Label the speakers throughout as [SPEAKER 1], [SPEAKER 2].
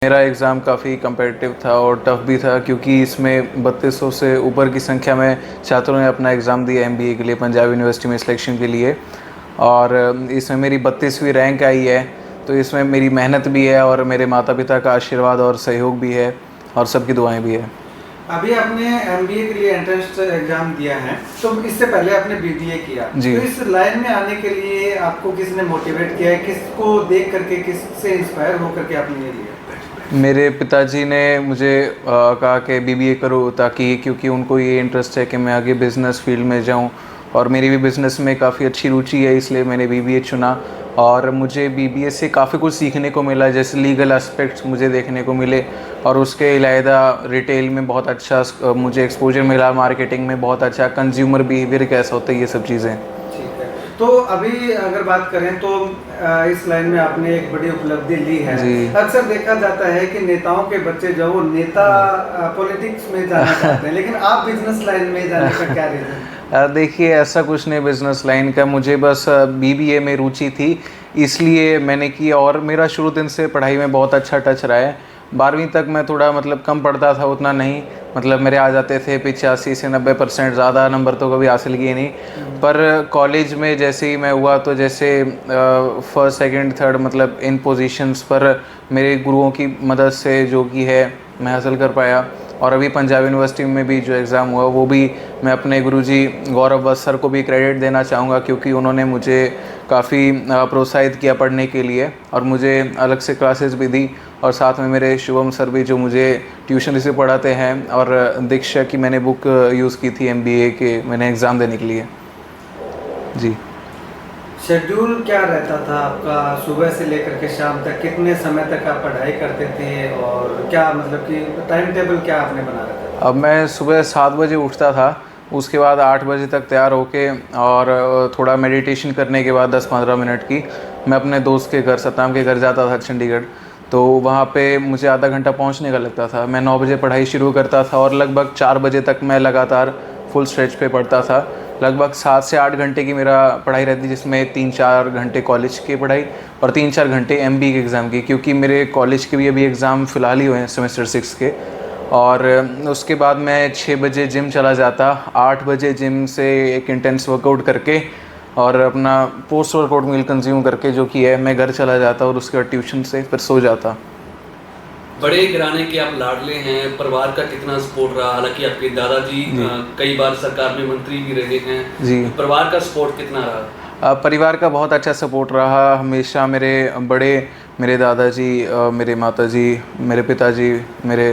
[SPEAKER 1] मेरा एग्ज़ाम काफ़ी कम्पिटिटिव था और टफ़ भी था, क्योंकि इसमें 3200 से ऊपर की संख्या में छात्रों ने अपना एग्ज़ाम दिया एमबीए के लिए पंजाब यूनिवर्सिटी में सिलेक्शन के लिए। और इसमें मेरी 32वीं रैंक आई है। तो इसमें मेरी मेहनत भी है और मेरे माता पिता का आशीर्वाद और सहयोग भी है और सबकी दुआएं भी है।
[SPEAKER 2] अभी आपने एमबीए के लिए एंट्रेंस एग्जाम दिया है, तो इससे पहले आपने बीबीए किया।
[SPEAKER 1] जी।
[SPEAKER 2] तो इस लाइन में आने के लिए आपको किसने मोटिवेट किया है, किसको देख करके, किससे इंस्पायर होकर के आपने ये लिया?
[SPEAKER 1] मेरे पिताजी ने मुझे कहा कि बीबीए करो, ताकि क्योंकि उनको ये इंटरेस्ट है कि मैं आगे बिज़नेस फील्ड में जाऊं, और मेरी भी बिज़नेस में काफ़ी अच्छी रुचि है, इसलिए मैंने बीबीए चुना। और मुझे बीबीए से काफ़ी कुछ सीखने को मिला, जैसे लीगल एस्पेक्ट्स मुझे देखने को मिले, और उसके अलावा रिटेल में बहुत अच्छा मुझे एक्सपोजर मिला, मार्केटिंग में बहुत अच्छा, कंज्यूमर बिहेवियर कैसा होता है, ये सब चीज़ें।
[SPEAKER 2] ठीक है, तो अभी अगर बात करें तो इस लाइन में आपने एक बड़ी उपलब्धि ली है। अक्सर देखा जाता है कि नेताओं के बच्चे जो वो नेता पॉलिटिक्स में जाना चाहते हैं, लेकिन आप बिजनेस लाइन में जाने का क्या रीज़न?
[SPEAKER 1] देखिए, ऐसा कुछ नहीं बिज़नेस लाइन का, मुझे बस बीबीए में रुचि थी, इसलिए मैंने की। और मेरा शुरू दिन से पढ़ाई में बहुत अच्छा टच रहा है। 12वीं तक मैं थोड़ा कम पढ़ता था, उतना नहीं, मेरे आ जाते थे 85 से 90%, ज़्यादा नंबर तो कभी हासिल किए नहीं। पर कॉलेज में जैसे ही मैं हुआ, तो जैसे first second third in positions पर मेरे गुरुओं की मदद से जो कि है मैं हासिल कर पाया। और अभी पंजाब यूनिवर्सिटी में भी जो एग्ज़ाम हुआ, वो भी मैं अपने गुरुजी गौरव वत्स सर को भी क्रेडिट देना चाहूँगा, क्योंकि उन्होंने मुझे काफ़ी प्रोत्साहित किया पढ़ने के लिए, और मुझे अलग से क्लासेस भी दी। और साथ में मेरे शुभम सर भी, जो मुझे ट्यूशन से पढ़ाते हैं, और दीक्षा की मैंने बुक यूज़ की थी एमबीए के मैंने एग्ज़ाम देने के लिए। जी।
[SPEAKER 2] शेड्यूल क्या रहता था आपका सुबह से लेकर के शाम तक? कितने समय तक आप पढ़ाई करते थे, और क्या कि टाइम टेबल क्या आपने बना रखा था?
[SPEAKER 1] अब मैं सुबह 7 बजे उठता था, उसके बाद 8 बजे तक तैयार होके, और थोड़ा मेडिटेशन करने के बाद 10-15 मिनट की, मैं अपने दोस्त के घर, सतनाम के घर जाता था चंडीगढ़। तो वहाँ पे मुझे आधा घंटा पहुँचने का लगता था। मैं 9 बजे पढ़ाई शुरू करता था, और लगभग 4 बजे तक मैं लगातार फुल स्ट्रेच पे पढ़ता था। लगभग 7 से 8 घंटे की मेरा पढ़ाई रहती, जिसमें 3-4 घंटे कॉलेज की पढ़ाई और 3-4 घंटे एमबीए के एग्ज़ाम की, क्योंकि मेरे कॉलेज के भी अभी एग्ज़ाम फ़िलहाल ही हुए हैं सेमेस्टर 6 के। और उसके बाद मैं 6 बजे जिम चला जाता, 8 बजे जिम से एक इंटेंस वर्कआउट करके, और अपना पोस्ट वर्कआउट मील कंज्यूम करके जो कि है, मैं घर चला जाता, और उसके बाद ट्यूशन से फिर सो जाता।
[SPEAKER 3] बड़े घराने के आप लाडले हैं, परिवार का कितना सपोर्ट रहा? हालांकि आपके दादाजी कई बार सरकार में मंत्री भी रहे हैं जी। तो परिवार का सपोर्ट कितना रहा?
[SPEAKER 1] परिवार का बहुत अच्छा सपोर्ट रहा हमेशा। मेरे दादाजी, मेरे माताजी, मेरे पिताजी, मेरे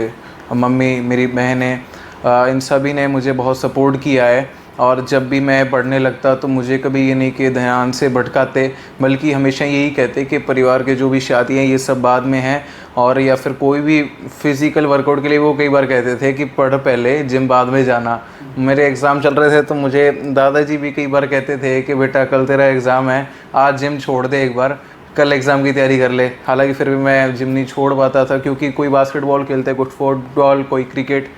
[SPEAKER 1] मम्मी, मेरी बहनें, इन सभी ने मुझे बहुत सपोर्ट किया है। और जब भी मैं पढ़ने लगता, तो मुझे कभी ये नहीं कि ध्यान से भटकाते, बल्कि हमेशा यही कहते कि परिवार के जो भी शादी हैं ये सब बाद में हैं, और या फिर कोई भी फिज़िकल वर्कआउट के लिए वो कई बार कहते थे कि पढ़ पहले, जिम बाद में जाना। मेरे एग्ज़ाम चल रहे थे, तो मुझे दादाजी भी कई बार कहते थे कि बेटा कल तेरा एग्ज़ाम है, आज जिम छोड़ दे, एक बार कल एग्ज़ाम की तैयारी कर ले। हालांकि फिर भी मैं जिम नहीं छोड़ पाता था, क्योंकि कोई बास्केटबॉल खेलता है, कोई फुटबॉल, कोई क्रिकेट,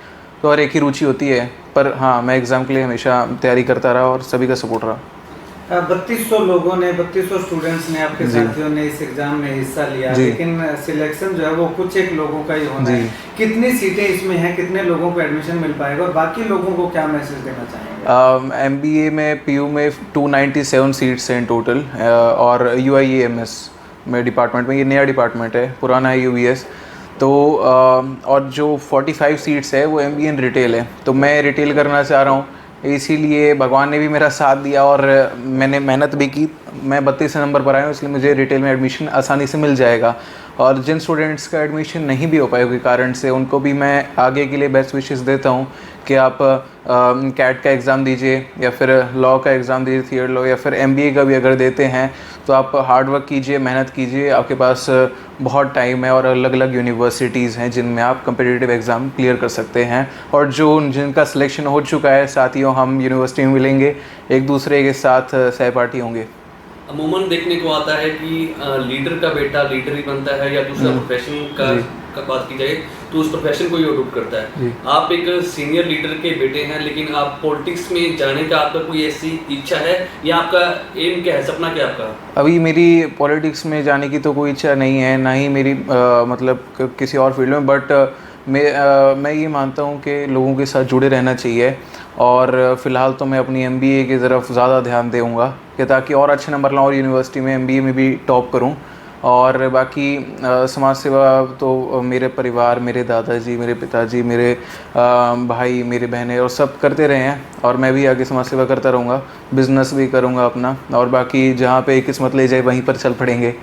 [SPEAKER 1] तो हर एक ही रुचि होती है। पर हाँ, मैं एग्ज़ाम के लिए हमेशा तैयारी करता रहा, और सभी का सपोर्ट रहा।
[SPEAKER 2] 3200 लोगों ने, 3200 स्टूडेंट्स ने, आपके साथियों ने इस एग्ज़ाम में हिस्सा लिया, लेकिन सिलेक्शन जो है वो कुछ एक लोगों का ही होना है। कितनी सीटें इसमें हैं, कितने लोगों को एडमिशन मिल पाएगा, और बाकी लोगों को क्या मैसेज देना चाहेंगे?
[SPEAKER 1] एमबीए में पीयू में 297 सीट्स हैं इन टोटल, और यूआईएएमएस में डिपार्टमेंट में, ये नया डिपार्टमेंट है, पुराना है यूवीएस। तो और जो 45 सीट्स है वो एमबीए इन रिटेल है। तो मैं रिटेल करना चाह रहा हूँ, इसीलिए भगवान ने भी मेरा साथ दिया, और मैंने मेहनत भी की। मैं 32 नंबर पर आया हूँ, इसलिए मुझे रिटेल में एडमिशन आसानी से मिल जाएगा। और जिन स्टूडेंट्स का एडमिशन नहीं भी हो पाए के कारण से, उनको भी मैं आगे के लिए बेस्ट विशेस देता हूँ कि आप कैट का एग्ज़ाम दीजिए, या फिर लॉ का एग्ज़ाम दीजिए, थियर लॉ, या फिर एमबीए का भी अगर देते हैं, तो आप हार्ड वर्क कीजिए, मेहनत कीजिए। आपके पास बहुत टाइम है, और अलग अलग यूनिवर्सिटीज़ हैं जिनमें आप कम्पिटिटिव एग्ज़ाम क्लियर कर सकते हैं। और जिनका सिलेक्शन हो चुका है साथियों, हम यूनिवर्सिटी में मिलेंगे, एक दूसरे के साथ सहपाठी होंगे।
[SPEAKER 3] अमूमन देखने को आता है कि लीडर का बेटा लीडर ही बनता है, या दूसरा प्रोफेशन का का बात की जाए तो उस प्रोफेशन को ही अडॉप्ट करता है। आप एक सीनियर लीडर के बेटे हैं, लेकिन आप पॉलिटिक्स में जाने का आपका कोई ऐसी इच्छा है या आपका एम क्या है, सपना क्या है आपका?
[SPEAKER 1] अभी मेरी पॉलिटिक्स में जाने की तो कोई इच्छा नहीं है, ना ही मेरी मतलब किसी और फील्ड में, बट मैं ये मानता हूँ कि लोगों के साथ जुड़े रहना चाहिए। और फ़िलहाल तो मैं अपनी MBA की तरफ ज़्यादा ध्यान दूँगा कि ताकि और अच्छे नंबर लाऊँ और यूनिवर्सिटी में MBA में भी टॉप करूँ। और बाकी समाज सेवा तो मेरे परिवार, मेरे दादाजी, मेरे पिताजी, मेरे भाई, मेरे बहनें और सब करते रहे हैं, और मैं भी आगे समाज सेवा करता रहूँगा। बिज़नेस भी करूँगा अपना, और बाकी जहाँ पे किस्मत ले जाए वहीं पर चल पड़ेंगे।